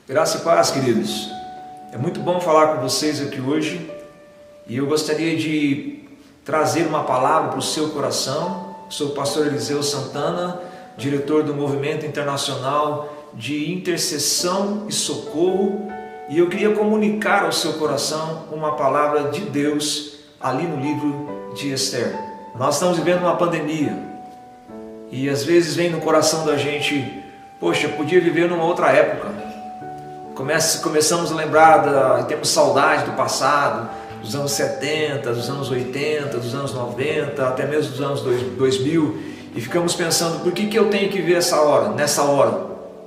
Graça e paz, queridos. É muito bom falar com vocês aqui hoje e eu gostaria de trazer uma palavra para o seu coração. Sou o pastor Eliseu Santana, diretor do Movimento Internacional de Intercessão e Socorro, e eu queria comunicar ao seu coração uma palavra de Deus ali no livro de Esther. Nós estamos vivendo uma pandemia e às vezes vem no coração da gente, poxa, podia viver numa outra época. Começamos a lembrar, temos saudade do passado, dos anos 70, dos anos 80, dos anos 90, até mesmo dos anos 2000, e ficamos pensando, por que eu tenho que ver nessa hora?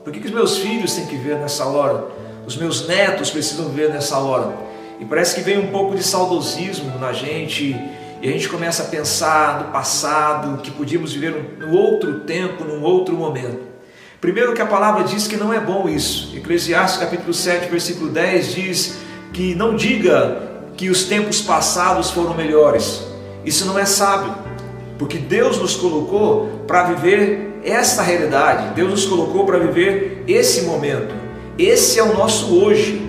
Por que os meus filhos têm que ver nessa hora? Os meus netos precisam ver nessa hora? E parece que vem um pouco de saudosismo na gente, e a gente começa a pensar no passado, que podíamos viver num outro tempo, num outro momento. Primeiro que a palavra diz que não é bom isso. Eclesiastes capítulo 7, versículo 10 diz que não diga que os tempos passados foram melhores. Isso não é sábio, porque Deus nos colocou para viver esta realidade. Deus nos colocou para viver esse momento. Esse é o nosso hoje.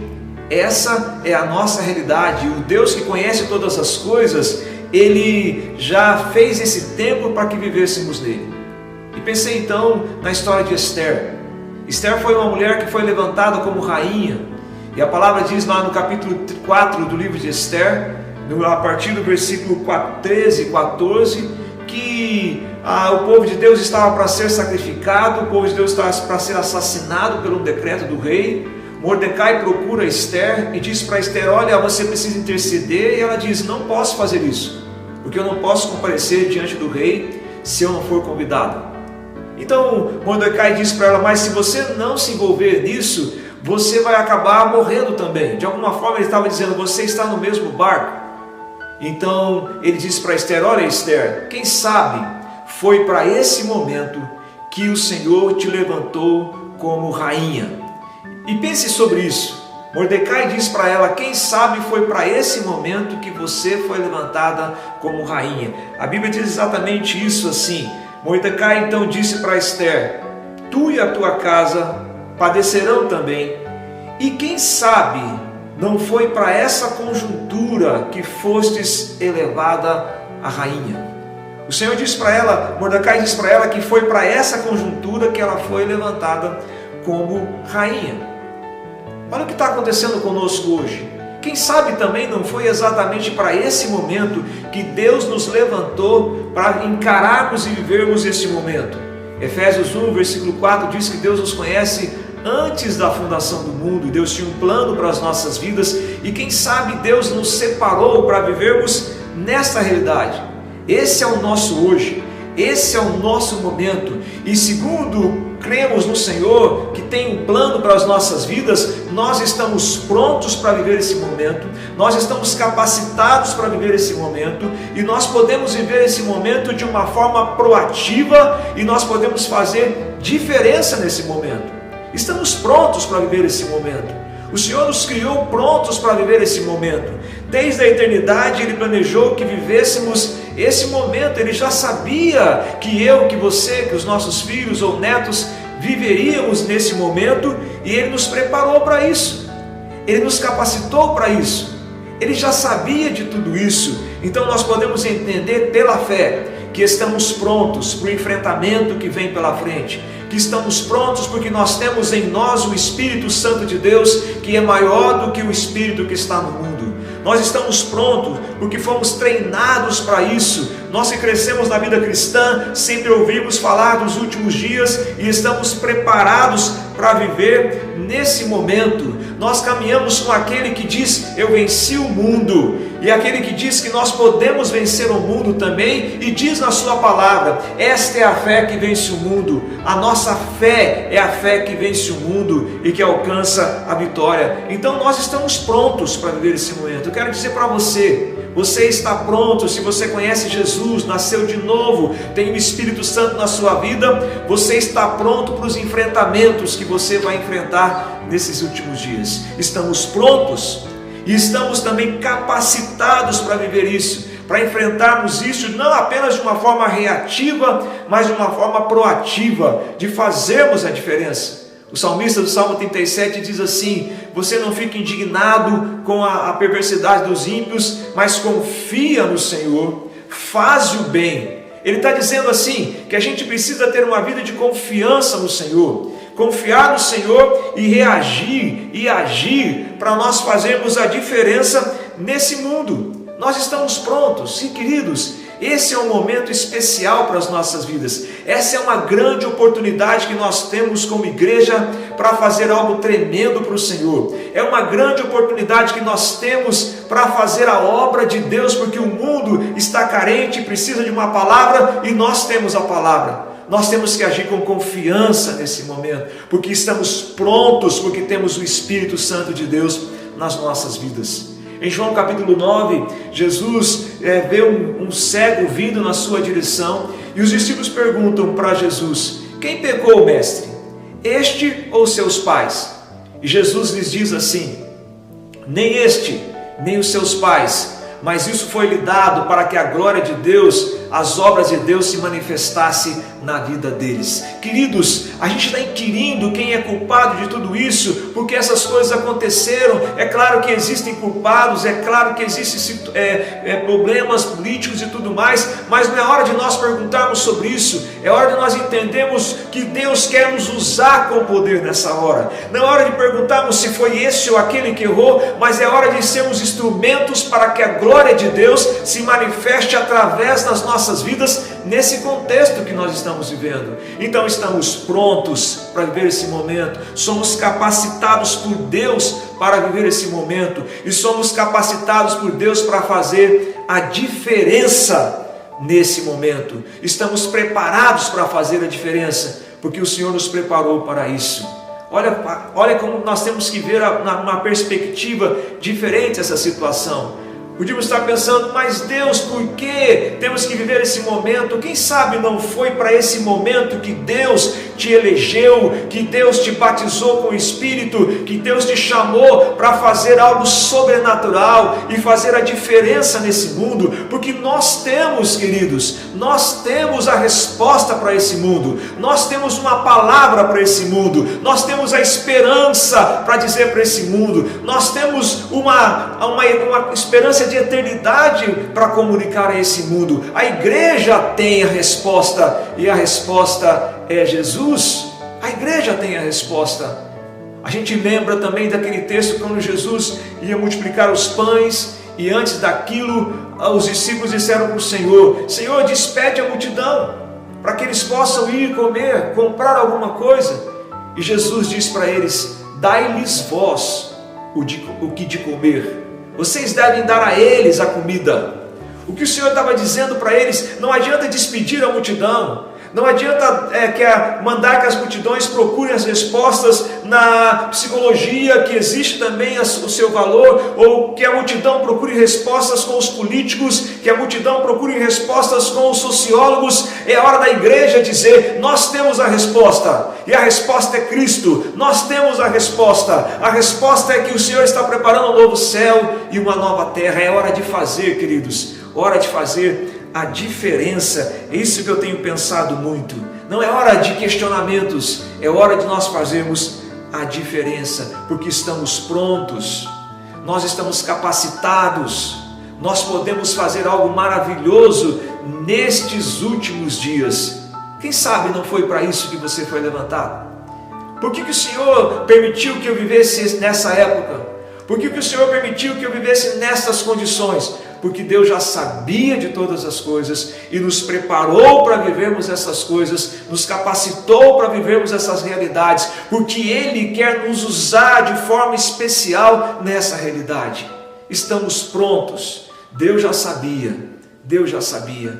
Essa é a nossa realidade. O Deus que conhece todas as coisas, Ele já fez esse tempo para que vivêssemos nele. E pensei então na história de Esther. Esther foi uma mulher que foi levantada como rainha. E a palavra diz lá no capítulo 4 do livro de Esther, a partir do versículo 13 e 14, que o povo de Deus estava para ser sacrificado, o povo de Deus estava para ser assassinado pelo decreto do rei. Mordecai procura Esther e diz para Esther, olha, você precisa interceder. E ela diz, não posso fazer isso, porque eu não posso comparecer diante do rei se eu não for convidado. Então Mordecai diz para ela, mas se você não se envolver nisso, você vai acabar morrendo também. De alguma forma ele estava dizendo, você está no mesmo barco. Então ele disse para Esther, olha Esther, quem sabe foi para esse momento que o Senhor te levantou como rainha. E pense sobre isso. Mordecai diz para ela, quem sabe foi para esse momento que você foi levantada como rainha. A Bíblia diz exatamente isso assim. Mordecai então disse para Esther, tu e a tua casa padecerão também, e quem sabe não foi para essa conjuntura que fostes elevada a rainha. O Senhor disse para ela, Mordecai disse para ela que foi para essa conjuntura que ela foi levantada como rainha. Olha o que está acontecendo conosco hoje. Quem sabe também não foi exatamente para esse momento que Deus nos levantou para encararmos e vivermos esse momento. Efésios 1, versículo 4 diz que Deus nos conhece antes da fundação do mundo. Deus tinha um plano para as nossas vidas e quem sabe Deus nos separou para vivermos nesta realidade. Esse é o nosso hoje, esse é o nosso momento. E segundo cremos no Senhor, que tem um plano para as nossas vidas, nós estamos prontos para viver esse momento, nós estamos capacitados para viver esse momento, e nós podemos viver esse momento de uma forma proativa, e nós podemos fazer diferença nesse momento. Estamos prontos para viver esse momento. O Senhor nos criou prontos para viver esse momento. Desde a eternidade Ele planejou que vivêssemos esse momento. Ele já sabia que eu, que você, que os nossos filhos ou netos viveríamos nesse momento, e Ele nos preparou para isso. Ele nos capacitou para isso. Ele já sabia de tudo isso. Então nós podemos entender pela fé que estamos prontos para o enfrentamento que vem pela frente, que estamos prontos porque nós temos em nós o Espírito Santo de Deus, que é maior do que o Espírito que está no mundo. Nós estamos prontos porque fomos treinados para isso. Nós que crescemos na vida cristã, sempre ouvimos falar dos últimos dias e estamos preparados para viver nesse momento. Nós caminhamos com aquele que diz, eu venci o mundo, e aquele que diz que nós podemos vencer o mundo também, e diz na sua palavra, esta é a fé que vence o mundo. A nossa fé é a fé que vence o mundo e que alcança a vitória. Então nós estamos prontos para viver esse momento. Eu quero dizer para você, você está pronto. Se você conhece Jesus, nasceu de novo, tem o Espírito Santo na sua vida, você está pronto para os enfrentamentos que você vai enfrentar nesses últimos dias. Estamos prontos e estamos também capacitados para viver isso, para enfrentarmos isso não apenas de uma forma reativa, mas de uma forma proativa, de fazermos a diferença. O salmista do Salmo 37 diz assim: você não fica indignado com a perversidade dos ímpios, mas confia no Senhor, faz o bem. Ele está dizendo assim, que a gente precisa ter uma vida de confiança no Senhor, confiar no Senhor e reagir e agir para nós fazermos a diferença nesse mundo. Nós estamos prontos, sim, queridos. Esse é um momento especial para as nossas vidas. Essa é uma grande oportunidade que nós temos como igreja para fazer algo tremendo para o Senhor. É uma grande oportunidade que nós temos para fazer a obra de Deus, porque o mundo está carente, precisa de uma palavra e nós temos a palavra. Nós temos que agir com confiança nesse momento, porque estamos prontos, porque temos o Espírito Santo de Deus nas nossas vidas. Em João capítulo 9, Jesus vê um cego vindo na sua direção e os discípulos perguntam para Jesus: quem pecou, mestre? Este ou seus pais? E Jesus lhes diz assim: nem este, nem os seus pais, mas isso foi lhe dado para que a glória de Deus, as obras de Deus se manifestasse na vida deles. Queridos, a gente está inquirindo quem é culpado de tudo isso, porque essas coisas aconteceram. É claro que existem culpados, é claro que existem problemas políticos e tudo mais, mas não é hora de nós perguntarmos sobre isso. É hora de nós entendermos que Deus quer nos usar com poder nessa hora. Não é hora de perguntarmos se foi esse ou aquele que errou, mas é hora de sermos instrumentos para que a glória de Deus se manifeste através das nossas vidas, nesse contexto que nós estamos vivendo. Então estamos prontos para viver esse momento, somos capacitados por Deus para viver esse momento, e somos capacitados por Deus para fazer a diferença nesse momento. Estamos preparados para fazer a diferença, porque o Senhor nos preparou para isso. Olha como nós temos que ver uma perspectiva diferente essa situação. Podíamos estar pensando: mas Deus, por que temos que viver esse momento? Quem sabe não foi para esse momento que Deus te elegeu, que Deus te batizou com o Espírito, que Deus te chamou para fazer algo sobrenatural e fazer a diferença nesse mundo? Porque nós temos, queridos, nós temos a resposta para esse mundo, nós temos uma palavra para esse mundo, nós temos a esperança para dizer para esse mundo, nós temos uma esperança de eternidade para comunicar a esse mundo. A igreja tem a resposta, e a resposta é Jesus. A igreja tem a resposta. A gente lembra também daquele texto quando Jesus ia multiplicar os pães, e antes daquilo os discípulos disseram para o Senhor: Senhor, despede a multidão para que eles possam ir comer, comprar alguma coisa. E Jesus diz para eles: dai-lhes vós o que de comer. Vocês devem dar a eles a comida. O que o Senhor estava dizendo para eles: não adianta despedir a multidão, não adianta mandar que as multidões procurem as respostas na psicologia, que existe também o seu valor, ou que a multidão procure respostas com os políticos, que a multidão procure respostas com os sociólogos. É hora da igreja dizer: nós temos a resposta, e a resposta é Cristo. Nós temos a resposta é que o Senhor está preparando um novo céu e uma nova terra. É hora de fazer, queridos, hora de fazer a diferença. É isso que eu tenho pensado muito. Não é hora de questionamentos, é hora de nós fazermos a diferença, porque estamos prontos, nós estamos capacitados, nós podemos fazer algo maravilhoso nestes últimos dias. Quem sabe não foi para isso que você foi levantado? Por que o Senhor permitiu que eu vivesse nessa época? Por que o Senhor permitiu que eu vivesse nessas condições? Porque Deus já sabia de todas as coisas e nos preparou para vivermos essas coisas, nos capacitou para vivermos essas realidades, porque Ele quer nos usar de forma especial nessa realidade. Estamos prontos. Deus já sabia, Deus já sabia.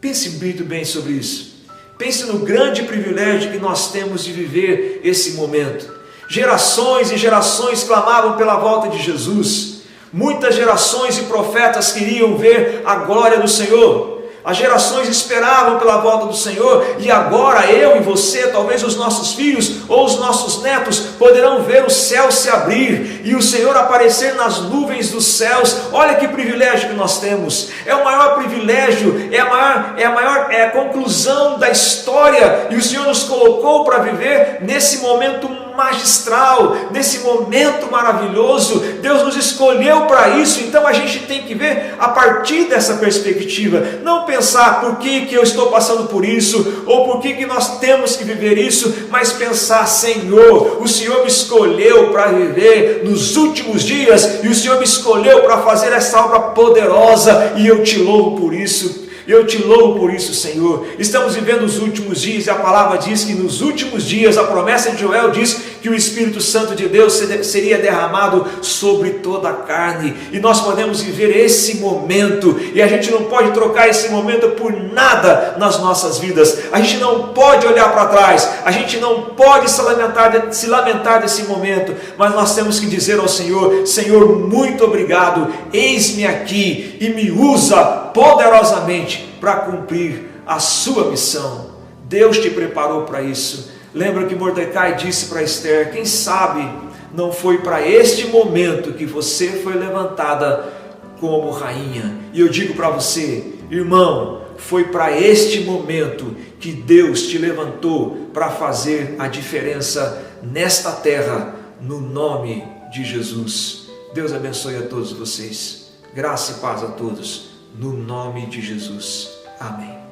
Pense muito bem sobre isso. Pense no grande privilégio que nós temos de viver esse momento. Gerações e gerações clamavam pela volta de Jesus. Muitas gerações e profetas queriam ver a glória do Senhor. As gerações esperavam pela volta do Senhor, e agora eu e você, talvez os nossos filhos ou os nossos netos, poderão ver o céu se abrir e o Senhor aparecer nas nuvens dos céus. Olha que privilégio que nós temos. É o maior privilégio, é a conclusão da história, e o Senhor nos colocou para viver nesse momento magistral, nesse momento maravilhoso. Deus nos escolheu para isso, então a gente tem que ver a partir dessa perspectiva, não pensar por que eu estou passando por isso, ou por que nós temos que viver isso, mas pensar: Senhor, o Senhor me escolheu para viver nos últimos dias, e o Senhor me escolheu para fazer essa obra poderosa, e eu te louvo por isso. Eu te louvo por isso, Senhor. Estamos vivendo os últimos dias, e a palavra diz que nos últimos dias, a promessa de Joel diz que o Espírito Santo de Deus seria derramado sobre toda a carne, e nós podemos viver esse momento, e a gente não pode trocar esse momento por nada nas nossas vidas. A gente não pode olhar para trás, a gente não pode se lamentar desse momento, mas nós temos que dizer ao Senhor: Senhor, muito obrigado, eis-me aqui, e me usa poderosamente para cumprir a sua missão. Deus te preparou para isso. Lembra que Mordecai disse para Esther: quem sabe não foi para este momento que você foi levantada como rainha. E eu digo para você, irmão, foi para este momento que Deus te levantou para fazer a diferença nesta terra, no nome de Jesus. Deus abençoe a todos vocês. Graça e paz a todos, no nome de Jesus. Amém.